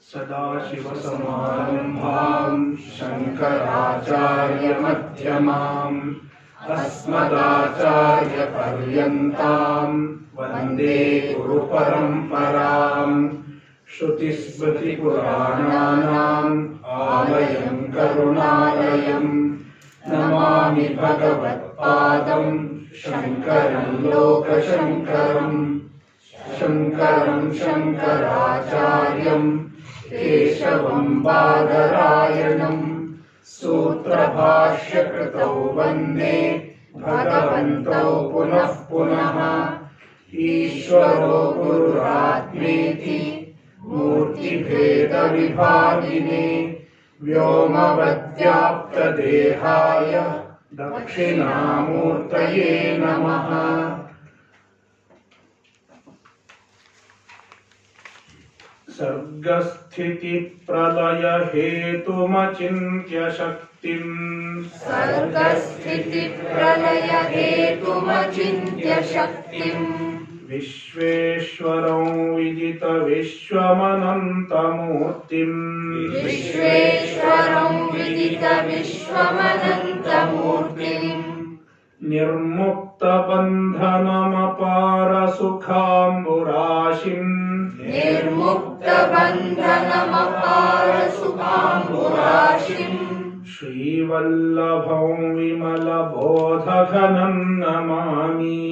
सदाशिवसमारम्भां शङ्कराचार्यमध्यमाम् अस्मदाचार्यपर्यन्तां वन्दे गुरुपरम्पराम् श्रुतिस्मृतिपुराणानाम् आलयं करुणालयं नमामि भगवत्पादं शङ्करं लोकशङ्करम् शङ्करं शङ्कराचार्यं केशवं बादरायणं सूत्रभाष्यकृतौ वन्दे भगवन्तौ पुनः पुनः ईश्वरो गुरुरात्मेति मूर्तिभेदविभागिने व्योमवद्व्याप्तदेहाय दक्षिणामूर्तये नमः। सर्गस्थितिप्रलयहेतुमचिन्त्य शक्तिम् विश्वेश्वरं विदितविश्वमनन्तमूर्तिम् निर्मुक्तबन्धनमपारसुखाम्बुराशिम् श्रीवल्लभं विमलबोधघनं नमामि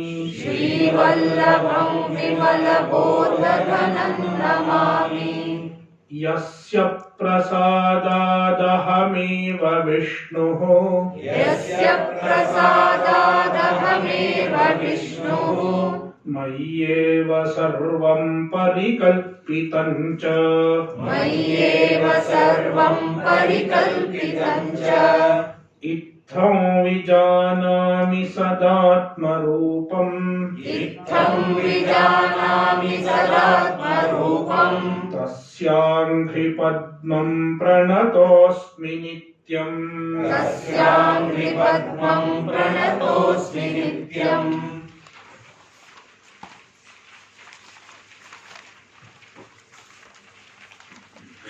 यस्य प्रसादादहमेव विष्णुः मय्येव सर्वं परिकल्पितं च इत्थं विजानामि सदात्मरूपम् तस्याङ्घ्रिपद्मं प्रणतोऽस्मि नित्यम्।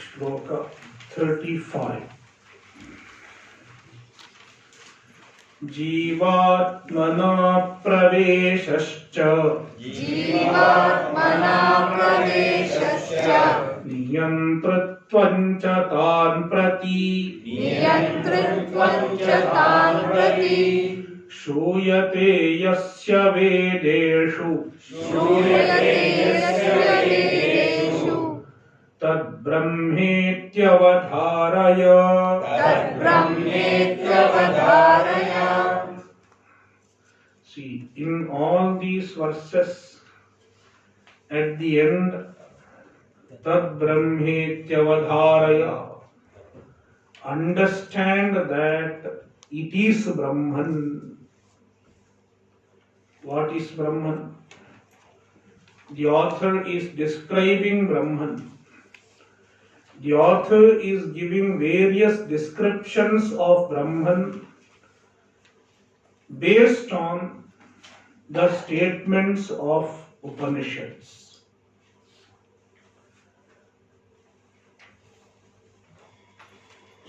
श्लोका 35 जीवात्मना प्रवेशश्च नियन्तृत्वं च तान् प्रति श्रूयते यस्य वेदेषु तद्ब्रह्मेत्यवधारय। See, in all these verses, at the end, tadbrahmetyavadharaya, understand that it is Brahman. What is Brahman? The author is describing Brahman. The author is giving various descriptions of Brahman based on the statements of Upanishads.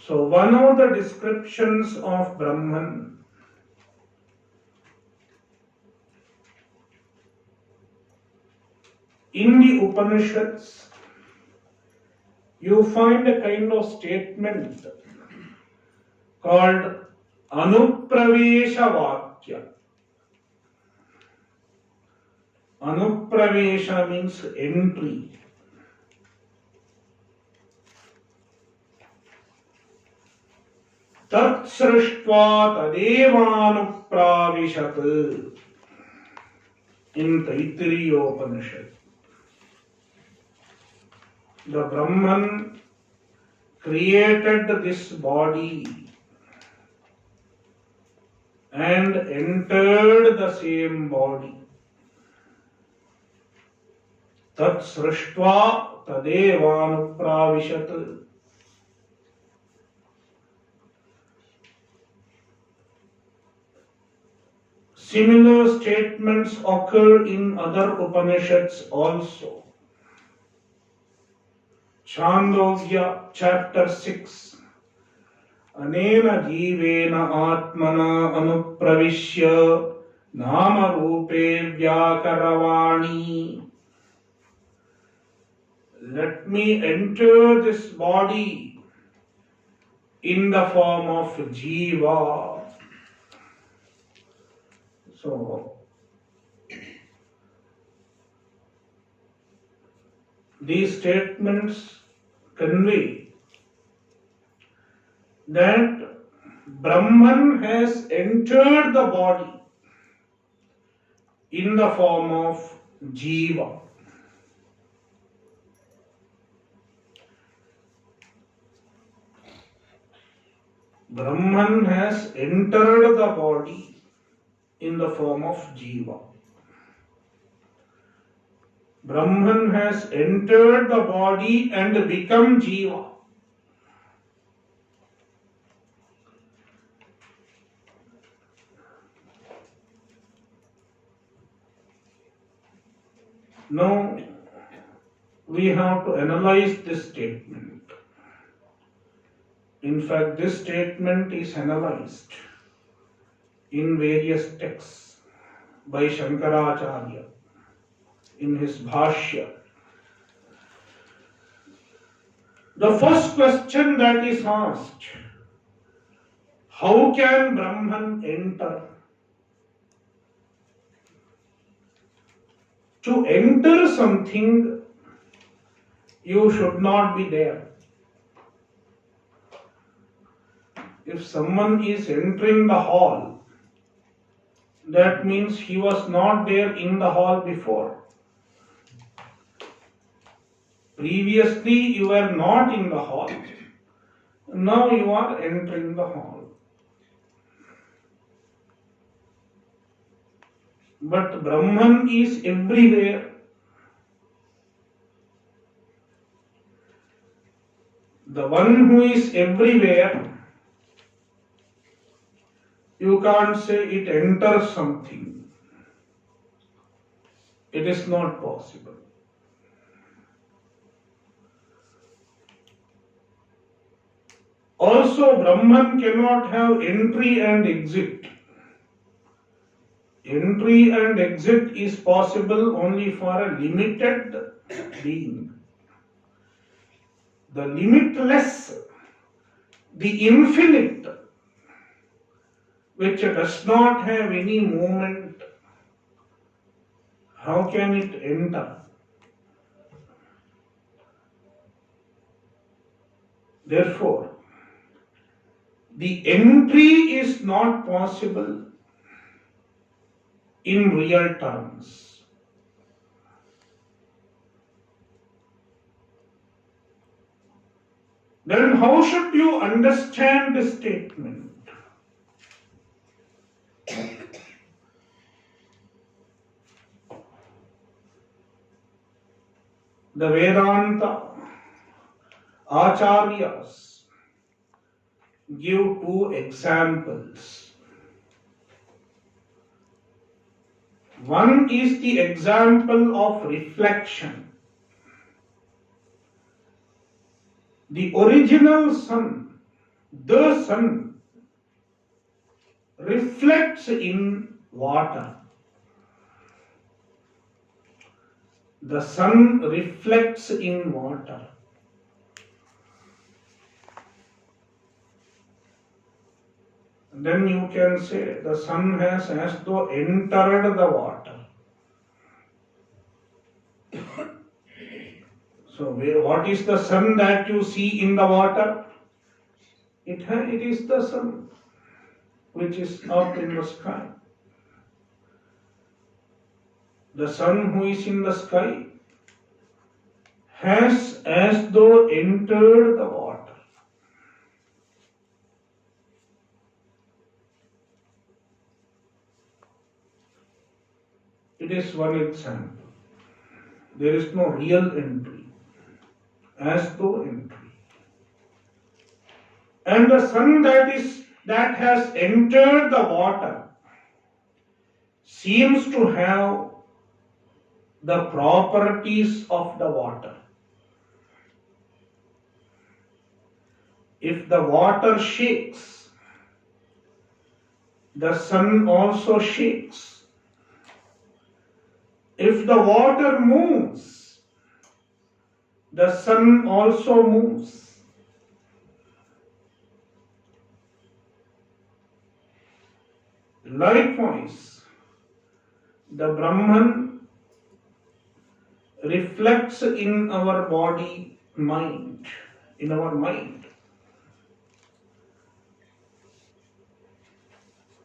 So one of the descriptions of Brahman in the Upanishads, you find a kind of statement called Anupravesha Vakya. Anupravesha means entry. Tat srishtva tadevanupravishat in Taittiriya Upanishad. The Brahman created this body and entered the same body. Tat srishtva tadevanupravishat. Similar statements occur in other Upanishads also. Chandogya chapter 6. Anena jivena atmana anupravishya nama rupe vyakaravani. Let me enter this body in the form of jiva. So, these statements convey that Brahman has entered the body in the form of jiva. Brahman has entered the body in the form of jiva. Brahman has entered the body and become jiva. Now, we have to analyze this statement. In fact, this statement is analyzed in various texts by Shankaracharya in his Bhashya. The first question that is asked, how can Brahman enter? To enter something, you should not be there. If someone is entering the hall, that means he was not there in the hall before. Previously, you were not in the hall. Now you are entering the hall. But Brahman is everywhere. The one who is everywhere, you can't say it enters something. It is not possible. Also, Brahman cannot have entry and exit. Entry and exit is possible only for a limited being. The limitless, the infinite, which does not have any movement, how can it enter? Therefore, the entry is not possible in real terms. Then how should you understand this statement? The Vedanta Acharyas give two examples. One is the example of reflection. The original sun, the sun, reflects in water. The sun reflects in water. And then you can say the sun has as though entered the water. So what is the sun that you see in the water? It is the sun which is up in the sky. The sun who is in the sky has as though entered the water. It is one example. There is no real entry, as though entry. And the sun that has entered the water seems to have the properties of the water. If the water shakes, the sun also shakes. If the water moves, the sun also moves. Likewise, the Brahman reflects in our body, mind, in our mind.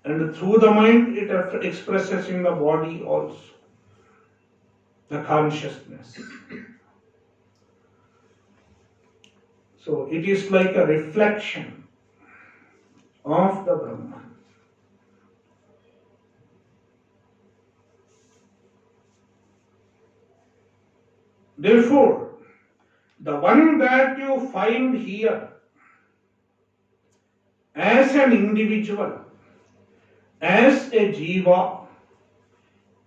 And through the mind, it expresses in the body also, the consciousness. So it is like a reflection of the Brahman. Therefore, the one that you find here as an individual, as a jiva,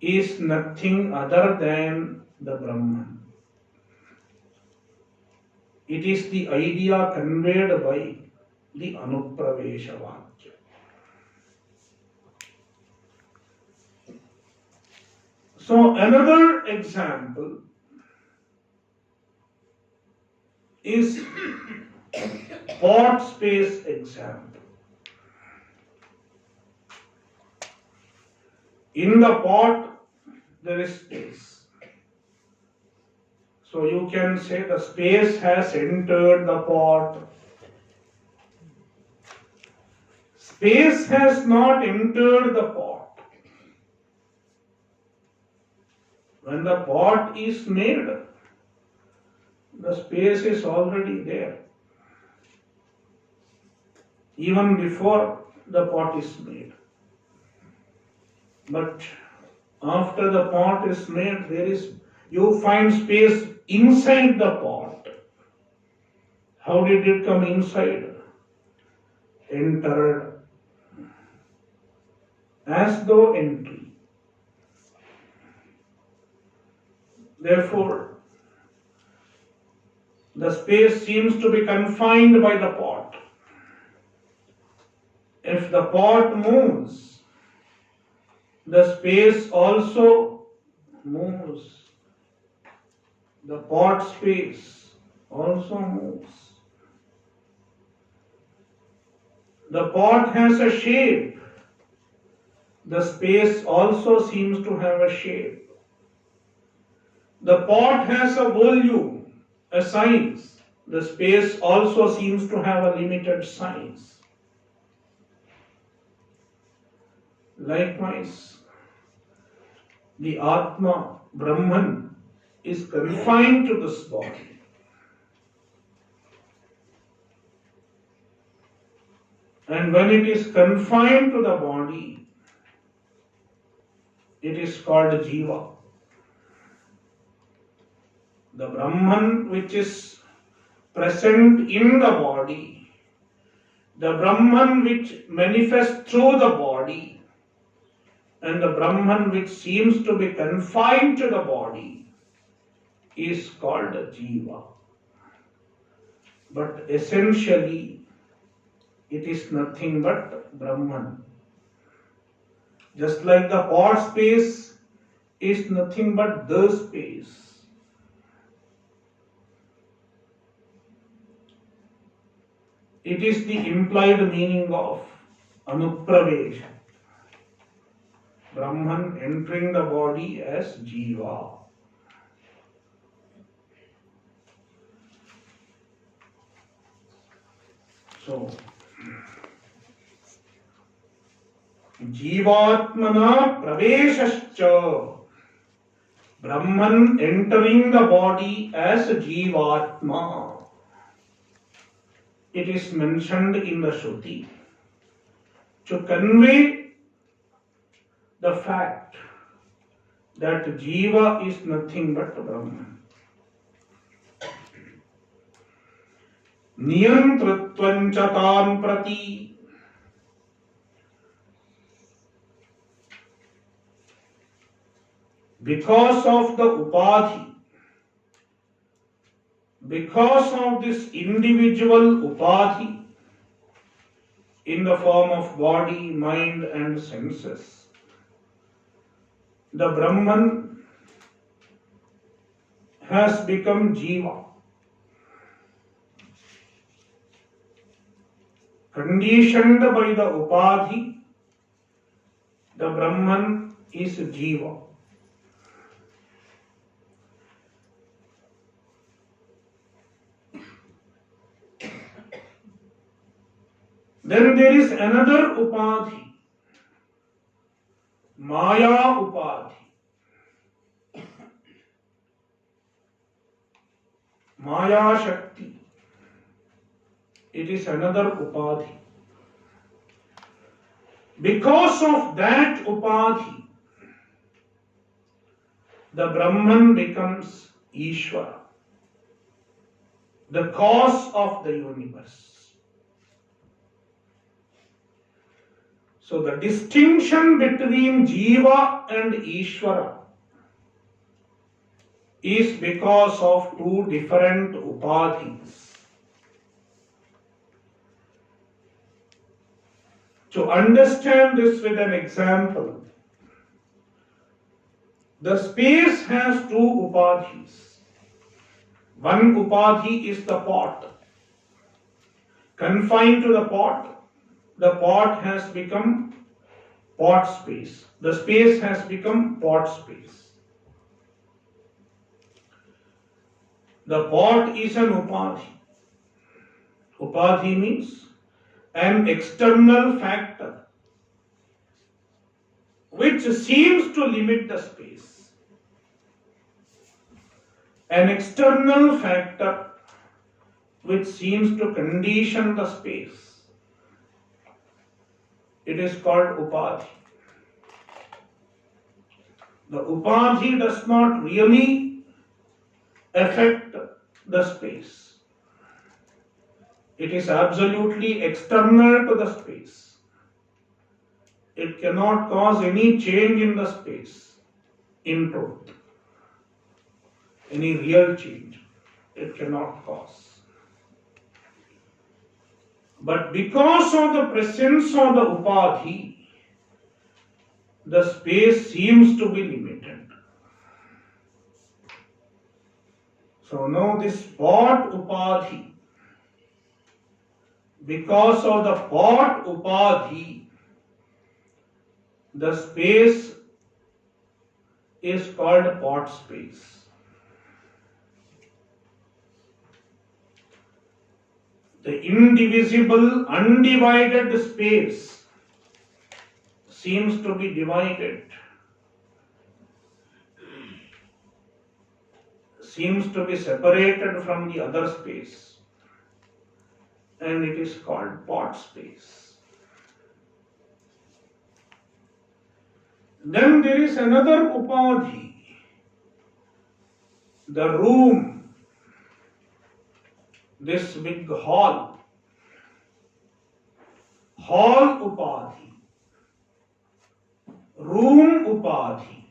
is nothing other than the Brahman. It is the idea conveyed by the Anupravesha Vakya. So another example is pot space example. In the pot, there is space. So you can say the space has entered the pot. Space has not entered the pot. When the pot is made, the space is already there. Even before the pot is made. But after the pot is made, you find space inside the pot. How did it come inside? Entered. As though entry. Therefore, the space seems to be confined by the pot. If the pot moves, the space also moves. The pot space also moves. The pot has a shape. The space also seems to have a shape. The pot has a volume, a size. The space also seems to have a limited size. Likewise, the Atma, Brahman, is confined to this body. And when it is confined to the body, it is called Jiva. The Brahman which is present in the body, the Brahman which manifests through the body, and the Brahman which seems to be confined to the body is called Jiva. But essentially, it is nothing but Brahman. Just like the pot space is nothing but the space. It is the implied meaning of Anupravesha. Brahman entering the body as Jiva. So, Jivatmana Praveshascha. Brahman entering the body as Jivatma. It is mentioned in the Shruti to convey the fact that Jiva is nothing but Brahman. Niyantritvanchatam prati. Because of the upadhi, because of this individual upadhi in the form of body, mind and senses, the Brahman has become Jiva. Conditioned by the upadhi, the Brahman is Jiva. Then there is another upadhi, Maya upadhi. Maya Shakti. It is another upadhi. Because of that upadhi, the Brahman becomes Ishvara, the cause of the universe. So the distinction between Jiva and Ishvara is because of two different upadhis. To understand this with an example, the space has two upadhis. One upadhi is the pot. Confined to the pot has become pot space. The space has become pot space. The pot is an upadhi. Upadhi means an external factor which seems to limit the space. An external factor which seems to condition the space. It is called upadhi. The upadhi does not really affect the space. It is absolutely external to the space. It cannot cause any change in the space, in truth. Any real change it cannot cause. But because of the presence of the upadhi, the space seems to be limited. So now this pot upadhi, because of the pot upadhi, the space is called pot space. The indivisible, undivided space seems to be divided, seems to be separated from the other space, and it is called pot space. Then there is another upadhi, the room. This big hall upadhi, room upadhi.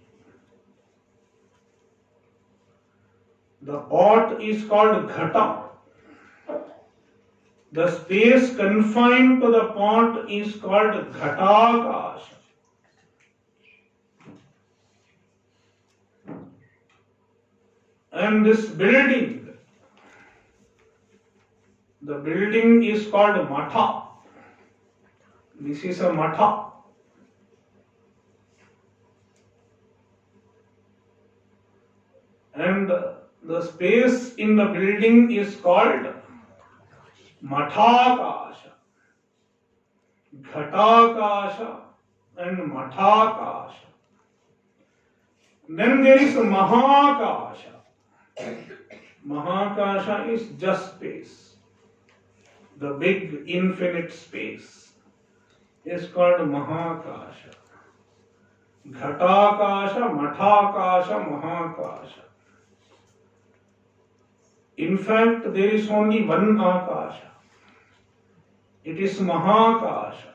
The pot is called ghata. The space confined to the pot is called ghatakasha. And this building, the building is called matha. This is a matha. And the space in the building is called mathakasha, ghatakasha and mathakasha. Then there is mahakasha. Mahakasha is just space. The big infinite space is called Mahakasha. Ghatakasha, Mathakasha, Mahakasha. In fact, there is only one Akasha. It is Mahakasha,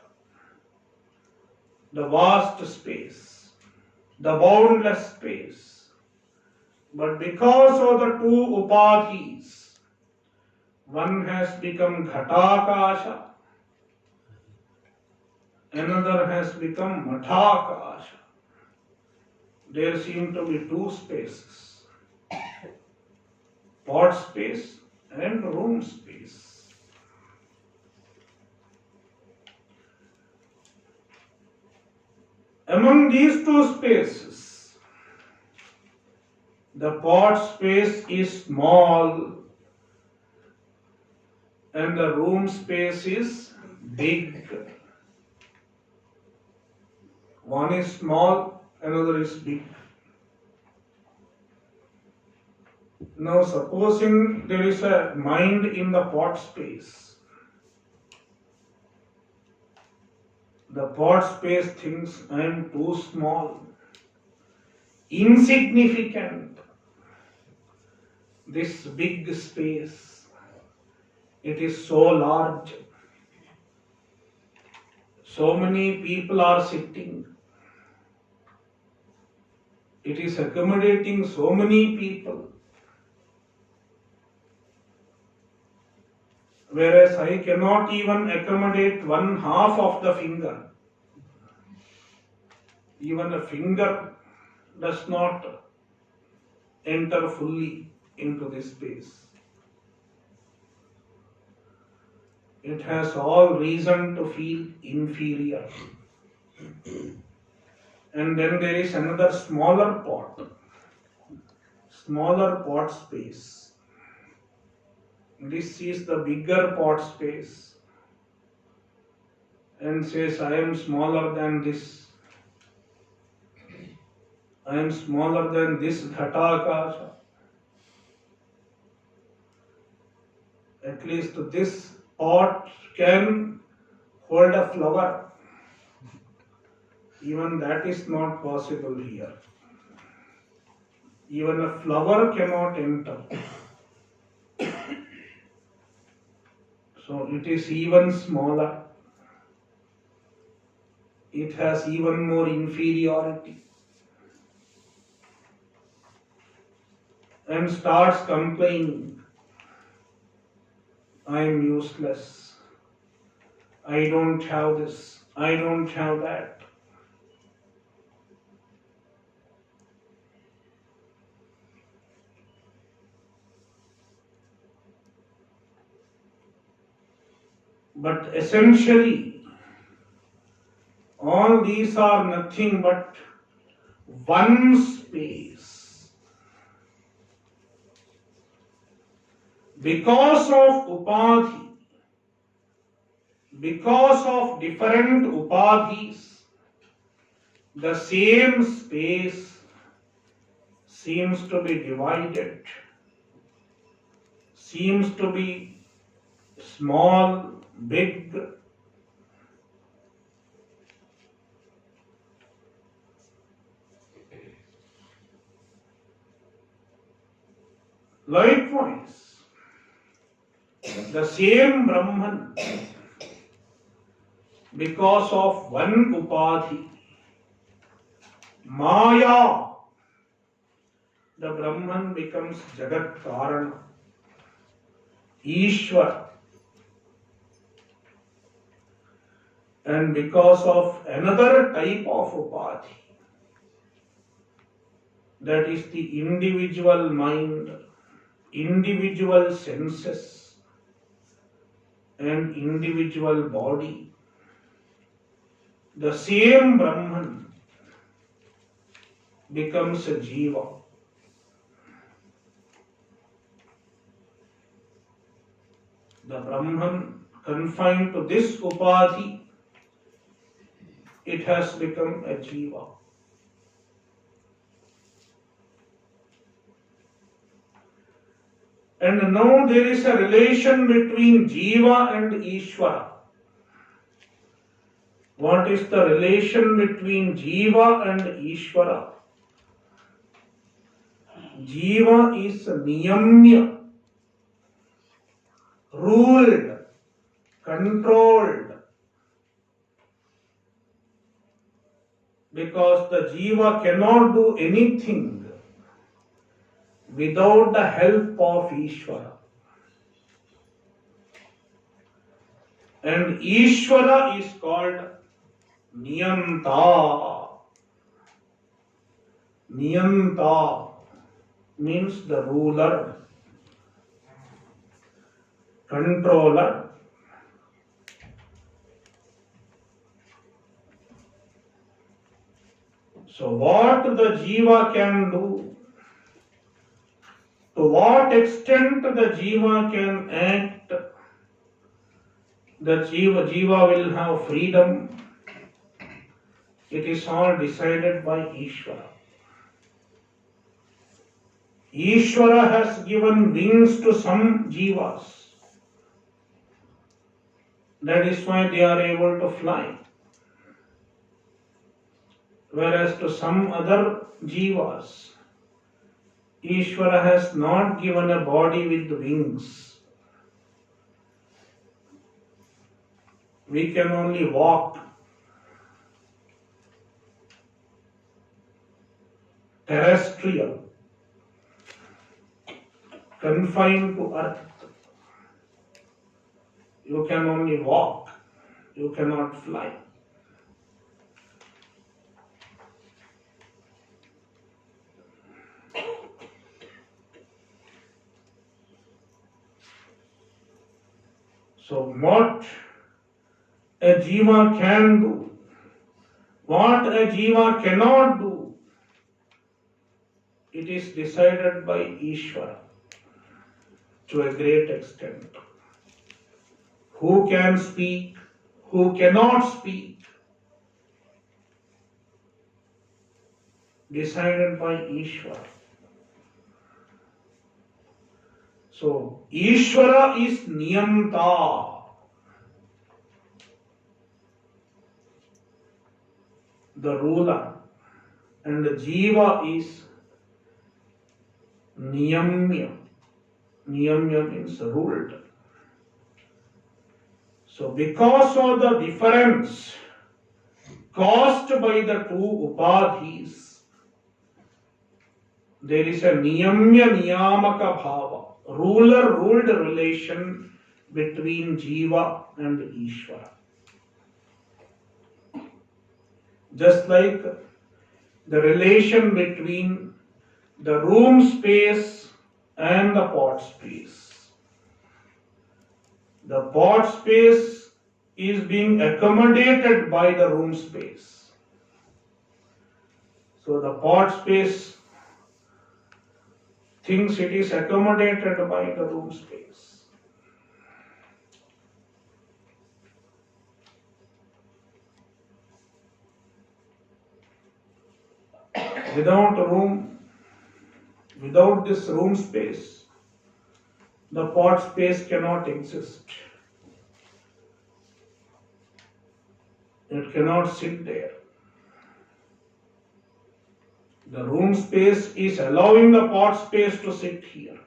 the vast space. the boundless space. But because of the two upadhis, one has become ghatakasha, another has become mathakasha. There seem to be two spaces, pot space and room space. Among these two spaces, the pot space is small and the room space is big. One is small, another is big. Now supposing there is a mind in the pot space. The pot space thinks I am too small, insignificant. This big space, it is so large. So many people are sitting. It is accommodating so many people. Whereas I cannot even accommodate one half of the finger. Even a finger does not enter fully into this space. It has all reason to feel inferior. And then there is another smaller pot space. This is the bigger pot space and says, I am smaller than this. I am smaller than this ghatakasha. At least this pot can hold a flower. Even that is not possible here. Even a flower cannot enter. So it is even smaller. It has even more inferiority. And starts complaining. I am useless. I don't have this. I don't have that. But essentially, all these are nothing but one space. Because of upadhi, because of different upadhis, the same space seems to be divided, seems to be small, big. Likewise, the same Brahman, because of one upadhi, Maya, the Brahman becomes Jagat Karana, Ishwar. And because of another type of upadhi, that is the individual mind, individual senses, and individual body, the same Brahman becomes a jiva. The Brahman confined to this upadhi, it has become a jiva. And now there is a relation between jiva and Ishvara. What is the relation between jiva and Ishvara? Jiva is niyamya, ruled, controlled. because the jiva cannot do anything without the help of Ishvara. And Ishvara is called Niyanta. Niyanta means the ruler, controller. So what the jiva can do, to what extent the jiva can act, the jiva will have freedom, it is all decided by Ishvara. Ishvara has given wings to some jivas. That is why they are able to fly. Whereas to some other jivas, Ishvara has not given a body with wings. We can only walk. Terrestrial, confined to earth. You can only walk, you cannot fly. So what a jiva can do, what a jiva cannot do, it is decided by Ishvara to a great extent. Who can speak, who cannot speak, decided by Ishvara. So, Ishvara is Niyanta. The ruler. And the Jiva is Niyamya. Niyamya means ruled. So, because of the difference caused by the two upadhis, there is a Niyamya Niyamaka Bhava, ruler-ruled relation between Jiva and Ishvara. Just like the relation between the room space and the pot space. The pot space is being accommodated by the room space. So the pot space thinks it is accommodated by the room space. Without this room space, the pot space cannot exist. It cannot sit there. The room space is allowing the pot space to sit here.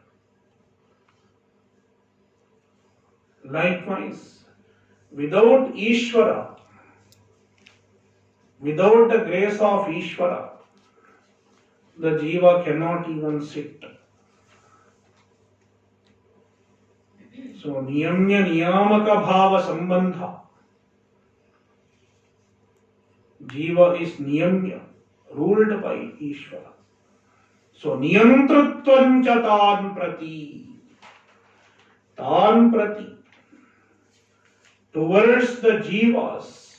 Likewise, without Ishvara, without the grace of Ishvara, the jiva cannot even sit. So, Niyamya Niyamaka Bhava Sambandha. Jiva is Niyamya, ruled by Ishvara. So, Niyantritvam cha tan prati. Tan prati. Towards the jivas.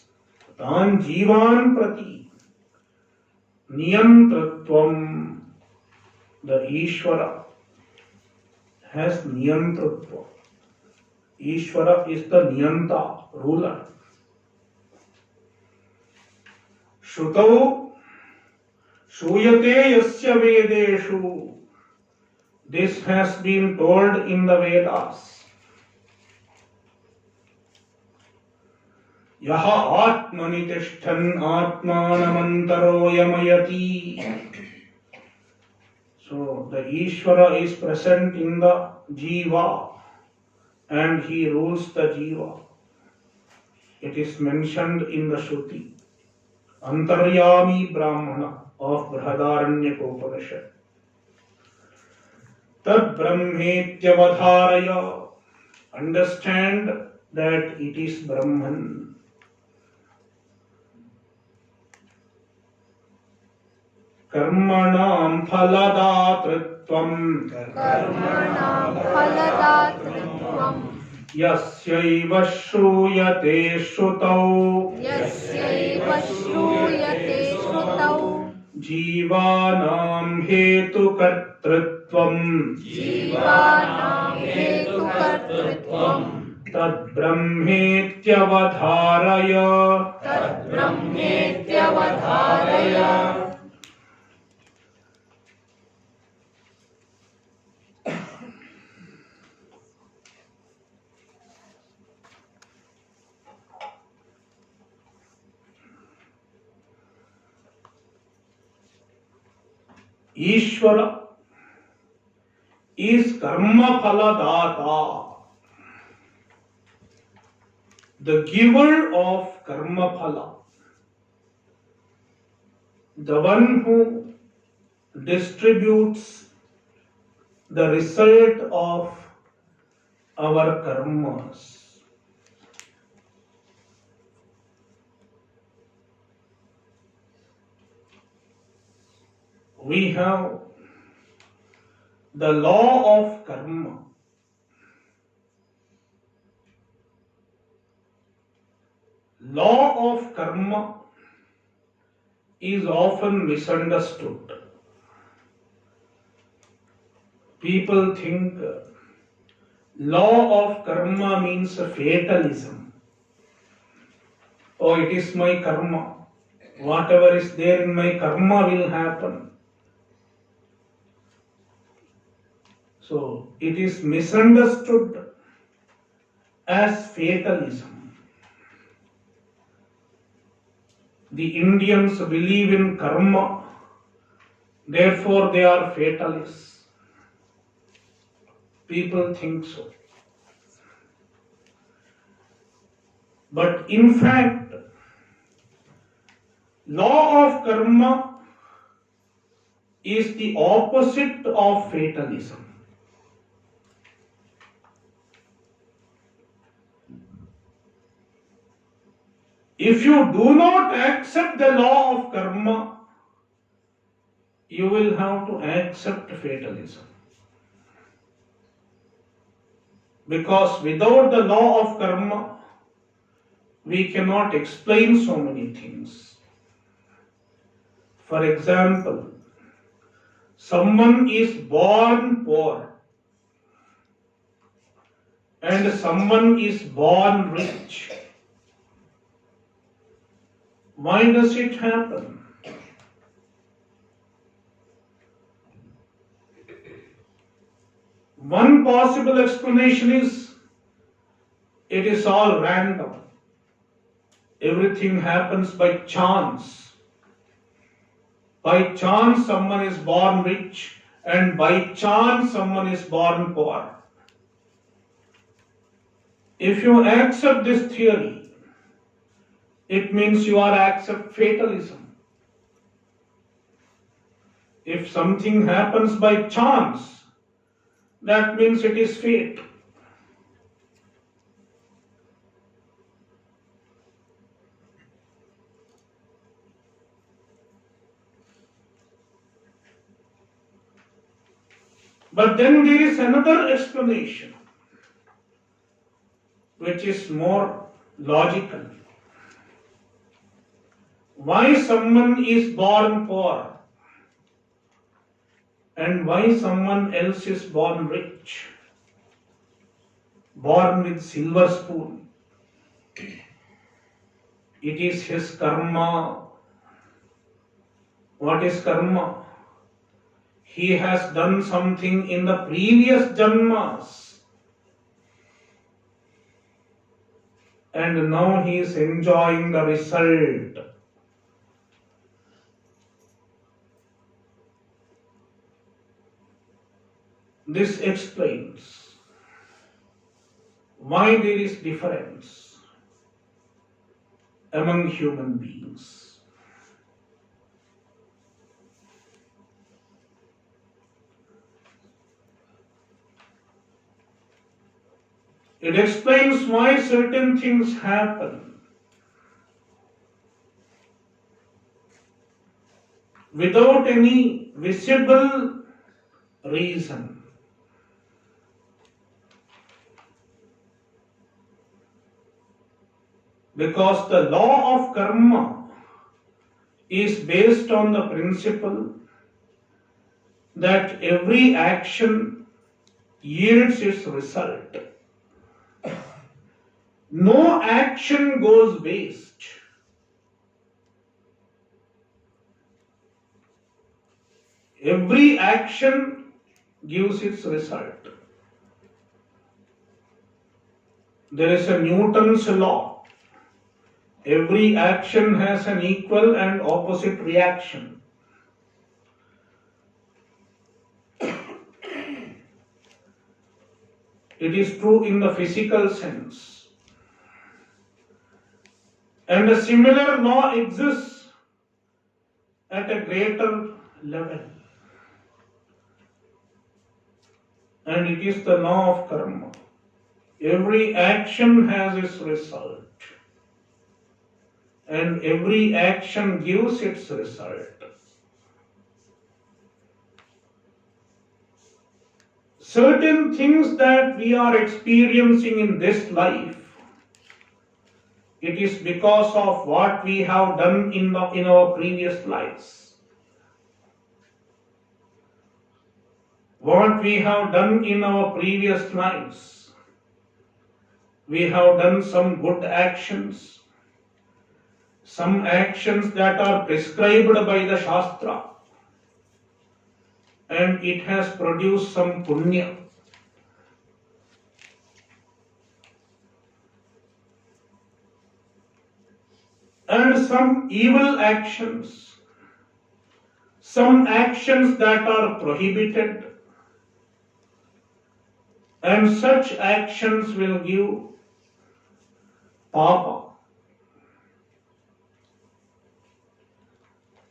Tan jivan prati. Niyantritvam. The Ishvara has Niyantritva. Ishvara is the Niyanta, ruler. Shrutau Shruyate Yasya Vedeshu. This has been told in the Vedas. Yaha Atmani Tishthan Atmanamantaro Yamayati. So the Ishvara is present in the Jiva and he rules the Jiva. It is mentioned in the Shruti. Antaryami Brahmana of Brihadaranyaka Upanishad. Tad Brahmetyavadharaya. Understand that it is Brahman. Karmanam phaladātritvam. Yasyaiva shrūyate śrutau. Jīvānām hetu-kartritvam. Tad brahmetyavadharaya. Ishvara is karma phaladata, the giver of karma phala, the one who distributes the result of our karmas. We have the law of karma. Law of karma is often misunderstood. People think law of karma means fatalism. Oh, it is my karma. Whatever is there in my karma will happen. So, it is misunderstood as fatalism. The Indians believe in karma, therefore they are fatalists. People think so. But in fact, law of karma is the opposite of fatalism. If you do not accept the law of karma, you will have to accept fatalism. Because without the law of karma, we cannot explain so many things. For example, someone is born poor and someone is born rich. Why does it happen? One possible explanation is it is all random. Everything happens by chance. By chance someone is born rich and by chance someone is born poor. If you accept this theory, it means you are accept fatalism. If something happens by chance, that means it is fate. But then there is another explanation, which is more logical. Why someone is born poor and why someone else is born rich, born with silver spoon? It is his karma. What is karma? He has done something in the previous janmas and now he is enjoying the result. This explains why there is difference among human beings. It explains why certain things happen without any visible reason. Because the law of karma is based on the principle that every action yields its result. No action goes waste. Every action gives its result. There is a Newton's law. Every action has an equal and opposite reaction. It is true in the physical sense. And a similar law exists at a greater level. And it is the law of karma. Every action has its result. And every action gives its result. Certain things that we are experiencing in this life, it is because of what we have done in our previous lives. What we have done in our previous lives. We have done some good actions, some actions that are prescribed by the Shastra, and it has produced some punya. And some evil actions, some actions that are prohibited, and such actions will give papa.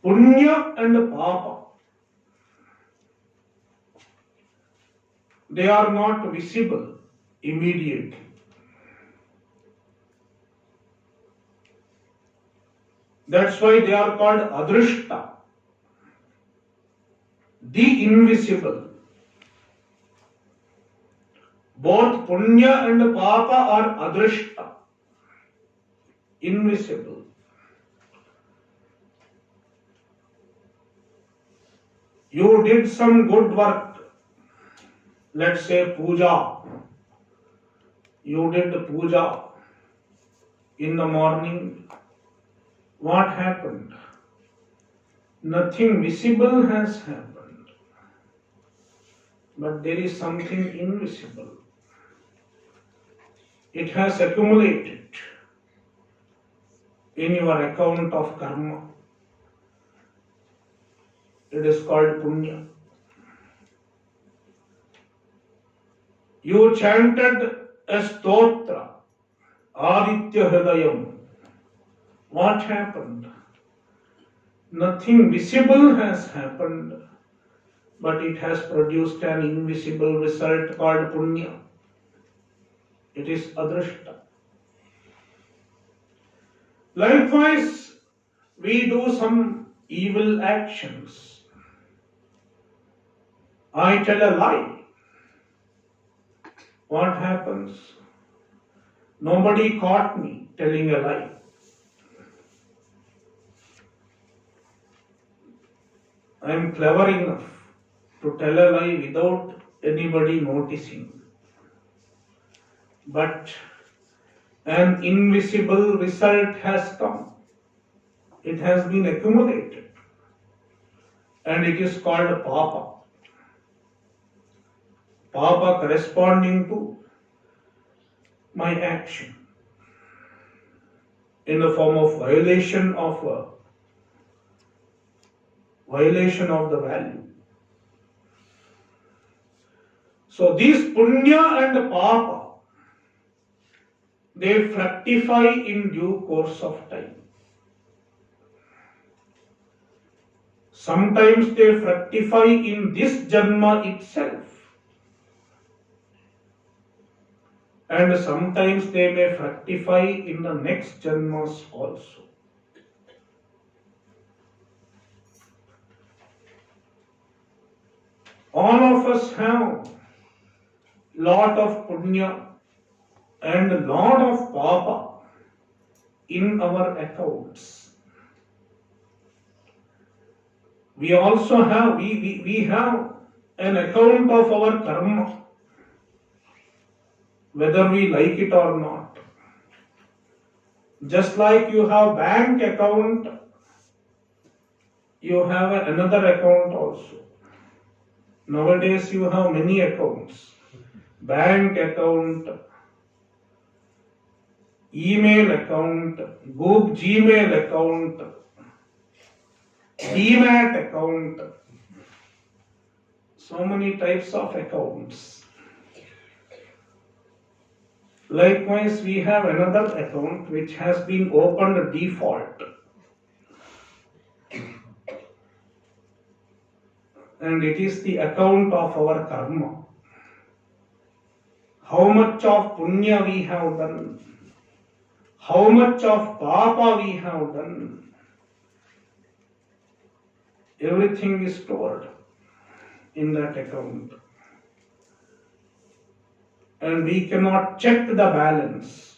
Punya and papa, they are not visible immediately. That's why they are called adrishta, the invisible. Both punya and papa are adrishta, invisible. You did some good work, let's say puja. You did puja in the morning. What happened? Nothing visible has happened. But there is something invisible. It has accumulated in your account of karma. It is called punya. You chanted a stotra, Aditya Hridayam. What happened? Nothing visible has happened, but it has produced an invisible result called punya. It is adrishta. Likewise, we do some evil actions. I tell a lie. What happens? Nobody caught me telling a lie. I am clever enough to tell a lie without anybody noticing. But an invisible result has come. It has been accumulated. And it is called papa. Papa corresponding to my action in the form of violation of the value. So these punya and papa, they fructify in due course of time. Sometimes they fructify in this janma itself. and sometimes they may fructify in the next janmas also. All of us have lot of punya and lot of papa in our accounts. We also have, we have an account of our karma, whether we like it or not. Just like you have bank account, you have another account also. Nowadays you have many accounts. Bank account, email account, Google Gmail account, Demat account. So many types of accounts. Likewise, we have another account which has been opened default. And it is the account of our karma. How much of punya we have done, how much of papa we have done, everything is stored in that account. And we cannot check the balance.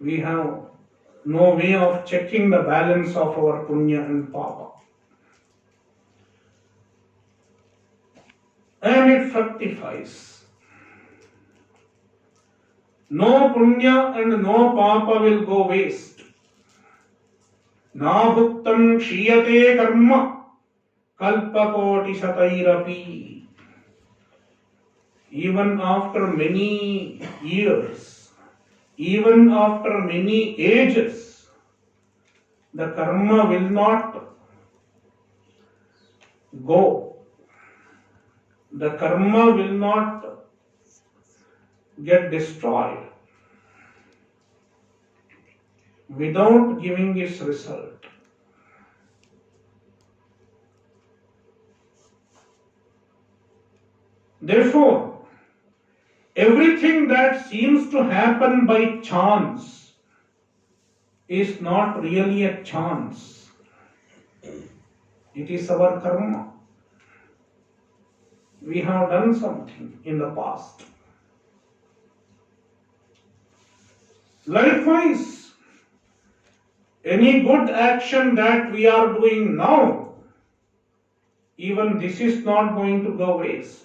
We have no way of checking the balance of our punya and papa. And it fructifies. No punya and no papa will go waste. Na bhuktam kshiyate karma kalpakoti satairapi. Even after many years, even after many ages, the karma will not go. The karma will not get destroyed without giving its result. Therefore, everything that seems to happen by chance is not really a chance. It is our karma. We have done something in the past. Likewise, any good action that we are doing now, even this is not going to go waste.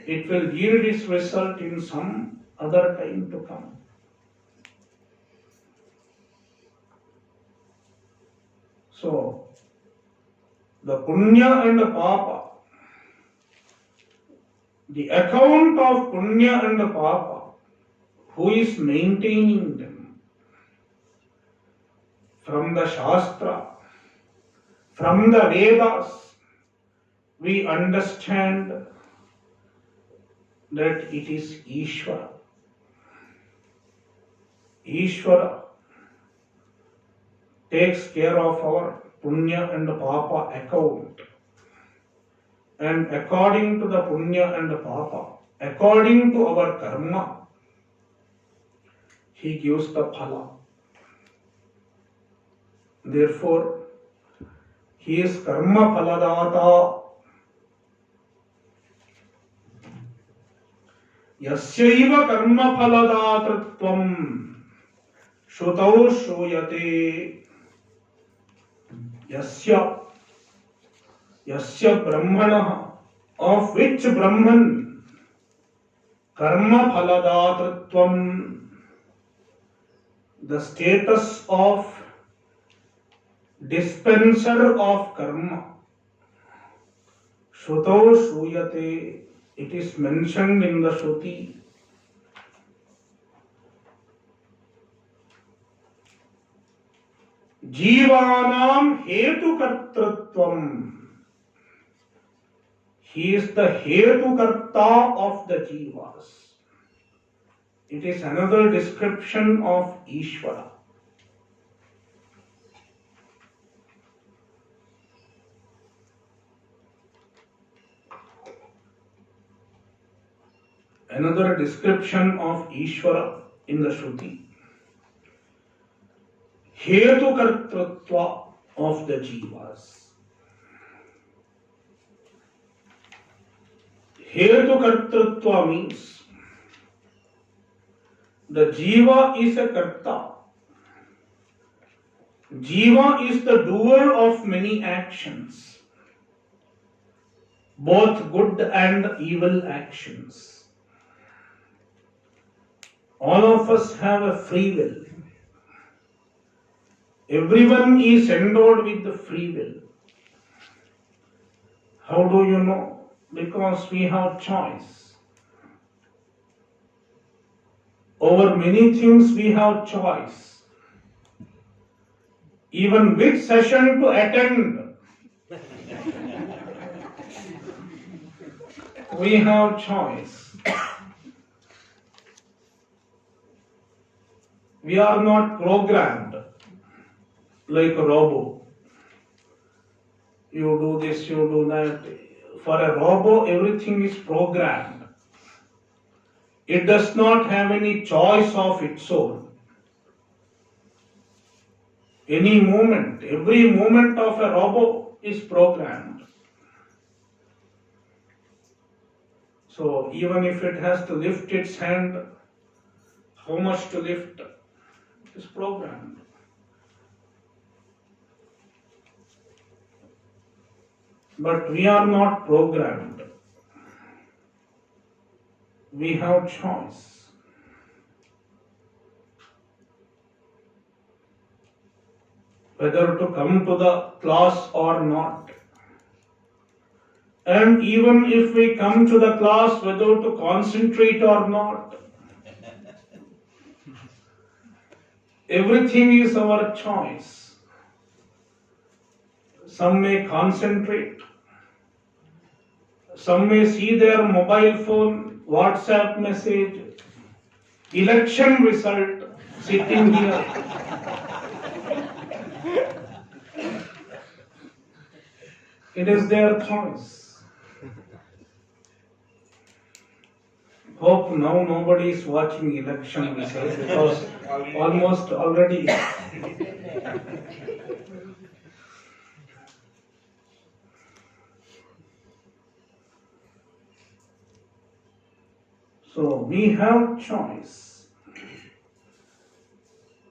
It will yield its result in some other time to come. So, the punya and the papa, the account of punya and the papa, who is maintaining them? From the Shastra, from the Vedas, we understand that it is Ishvara. Ishvara takes care of our punya and papa account. And according to the punya and papa, according to our karma, he gives the phala. Therefore, he is karma phaladata. Yasyaiva karma phaladatatvam Shutau shuyate yasya brahmana, of which Brahman karma phaladatatvam, the status of dispenser of karma. Shutau shuyate, it is mentioned in the Shruti. Jivanam hetu kartratvam. He is the hetu karta of the jivas. It is another description of Ishvara. another description of Ishvara in the Shruti. Hetu kartrutva of the jivas. Hetu kartrutva means the jiva is a karta. Jiva is the doer of many actions, both good and evil actions. All of us have a free will. Everyone is endowed with the free will. How do you know? Because we have choice. Over many things we have choice. Even which session to attend, we have choice. We are not programmed like a robot. You do this, you do that. For a robot, everything is programmed. It does not have any choice of its own. Any movement, every movement of a robot is programmed. So even if it has to lift its hand, how much to lift is programmed. But we are not programmed. We have choice. Whether to come to the class or not. And even if we come to the class, whether to concentrate or not. Everything is our choice. Some may concentrate. Some may see their mobile phone, WhatsApp message, election result, sitting here. It is their choice. Hope now nobody is watching election result because almost already. So we have choice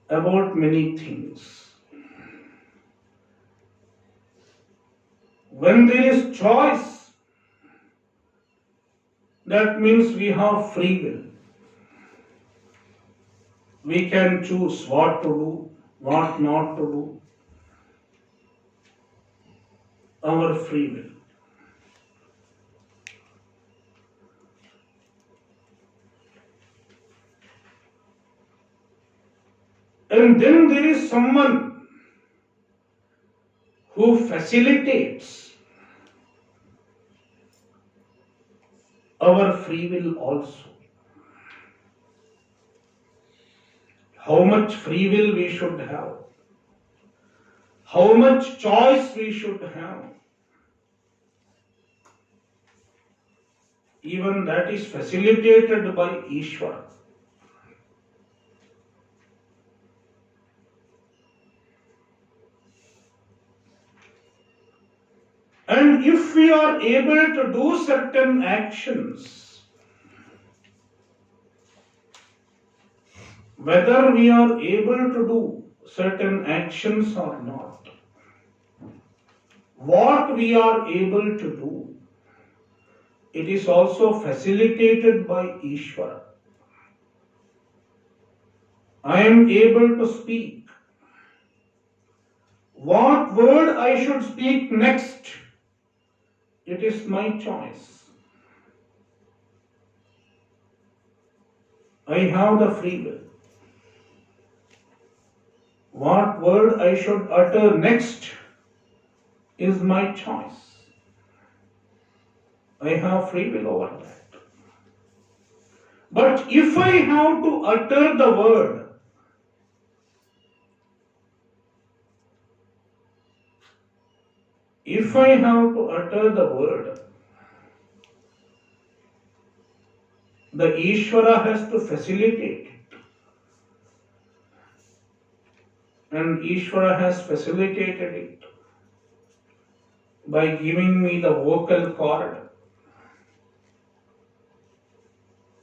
about many things. When there is choice, that means we have free will. We can choose what to do, what not to do. Our free will. And then there is someone who facilitates our free will also. How much free will we should have. How much choice we should have. Even that is facilitated by Ishvara. And if we are able to do certain actions, whether we are able to do certain actions or not, what we are able to do, it is also facilitated by Ishvara. I am able to speak. What word I should speak next, it is my choice. I have the free will. What word I should utter next is my choice. I have free will over that. But if I have to utter the word, if I have to utter the word, the Ishvara has to facilitate it. And Ishvara has facilitated it by giving me the vocal cord,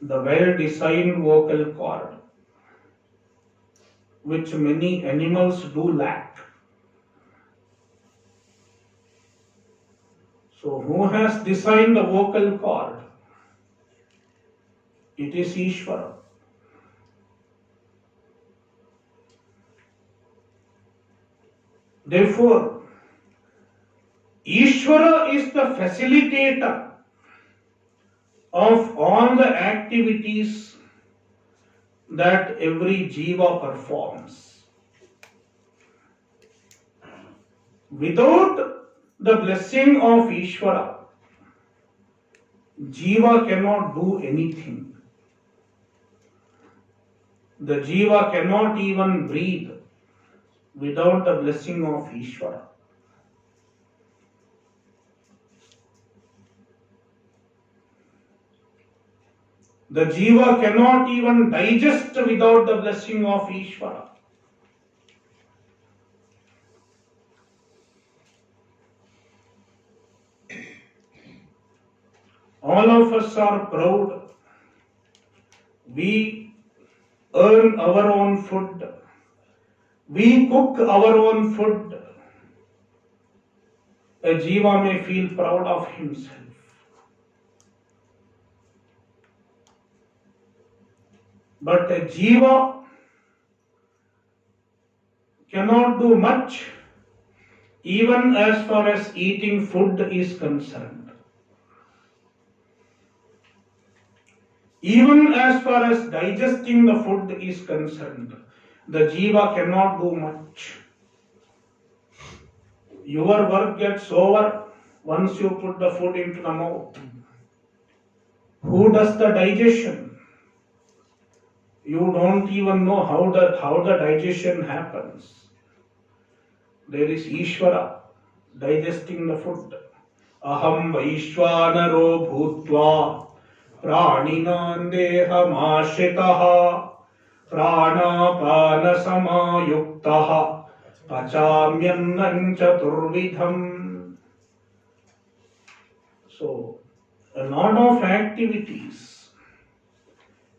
the well-designed vocal cord, which many animals do lack. So who has designed the vocal cord? It is Ishvara. Therefore, Ishvara is the facilitator of all the activities that every jiva performs. Without the blessing of Ishvara, jiva cannot do anything. The jiva cannot even breathe without the blessing of Ishvara. The jiva cannot even digest without the blessing of Ishvara. All of us are proud. We earn our own food. We cook our own food. A jiva may feel proud of himself. But a jiva cannot do much even as far as eating food is concerned. Even as far as digesting the food is concerned, the jiva cannot do much. Your work gets over once you put the food into the mouth. Who does the digestion? You don't even know how the digestion happens. There is Ishvara digesting the food. Aham Vaishvanaro bhutva praninan deham ashritaha pranapana samayuktaha pachamyannan chaturvidham. So, a lot of activities,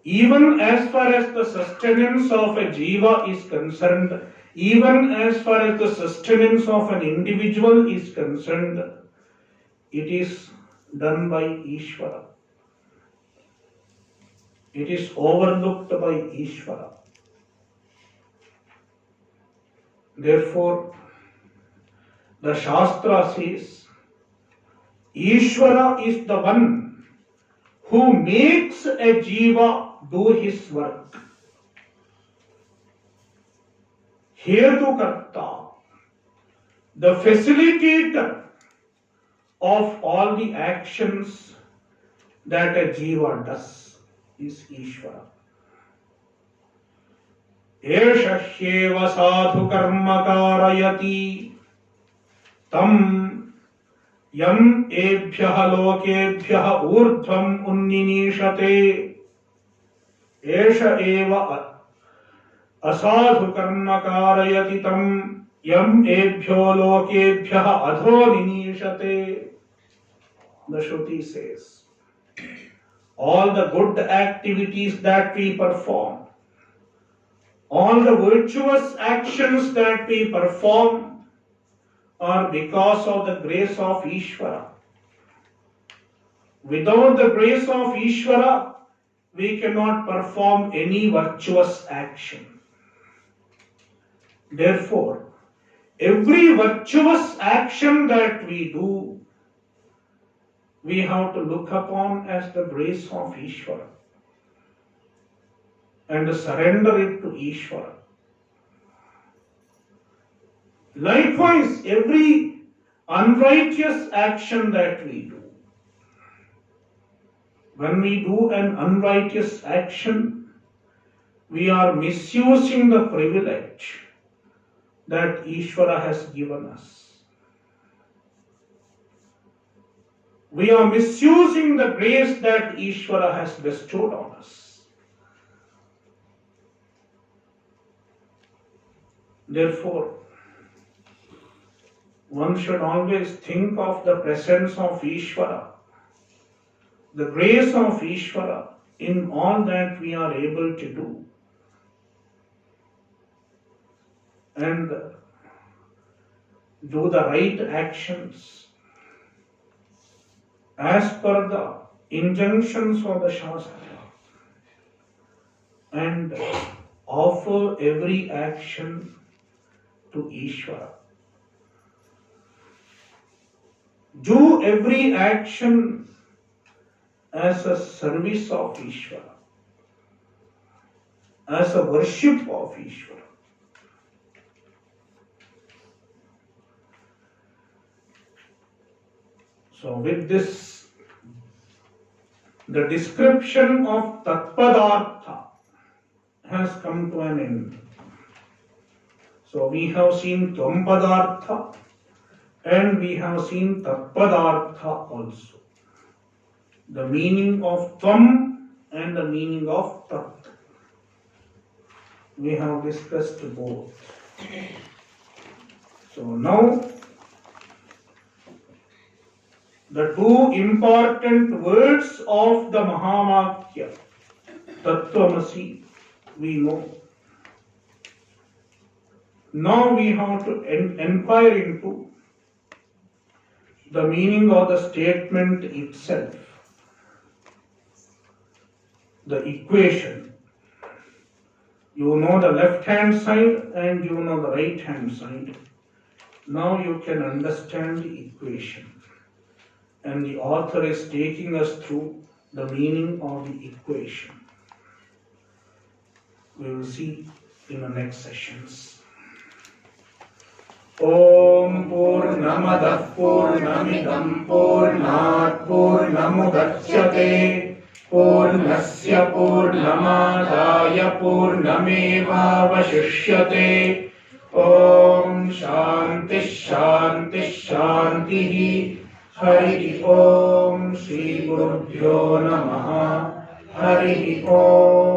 even as far as the sustenance of a jiva is concerned, even as far as the sustenance of an individual is concerned, it is done by Ishvara. It is overlooked by Ishvara. Therefore, the Shastra says, Ishvara is the one who makes a jiva do his work. Hetukarta, the facilitator of all the actions that a jiva does, is Ishvara. Esha hyeva sadhu karma karayati tam yam ebhyah lokebhyah urdhvam unninishate. Esha eva asadhu karma karayati tam yam ebhyo lokebhyah adho ninishate. The Shruti says, all the good activities that we perform, all the virtuous actions that we perform are because of the grace of Ishvara. Without the grace of Ishvara, we cannot perform any virtuous action. Therefore, every virtuous action that we do, we have to look upon as the grace of Ishvara and surrender it to Ishvara. Likewise, every unrighteous action that we do, when we do an unrighteous action, we are misusing the privilege that Ishvara has given us. we are misusing the grace that Ishvara has bestowed on us. Therefore, one should always think of the presence of Ishvara, the grace of Ishvara in all that we are able to do, and do the right actions as per the injunctions of the Shastra, and offer every action to Ishvara. Do every action as a service of Ishvara, as a worship of Ishvara. So with this, the description of Tatpadartha has come to an end. So we have seen Tvampadartha and we have seen Tatpadartha also. The meaning of Tvam and the meaning of Tat. We have discussed both. So now, the two important words of the Mahavakya, Tattvamasi, we know. Now we have to inquire into the meaning of the statement itself, the equation. You know the left hand side and you know the right hand side. Now you can understand the equation. And the author is taking us through the meaning of the equation. We will see in the next sessions. Om Purnamadah Purnamidam Purnat Purnamudachyate Purnasya Purnamadaya Purnameva Vashishyate. Om Shanti Shanti Shanti. Hari Om Shri Gurubhyo Namaha. Hari Om.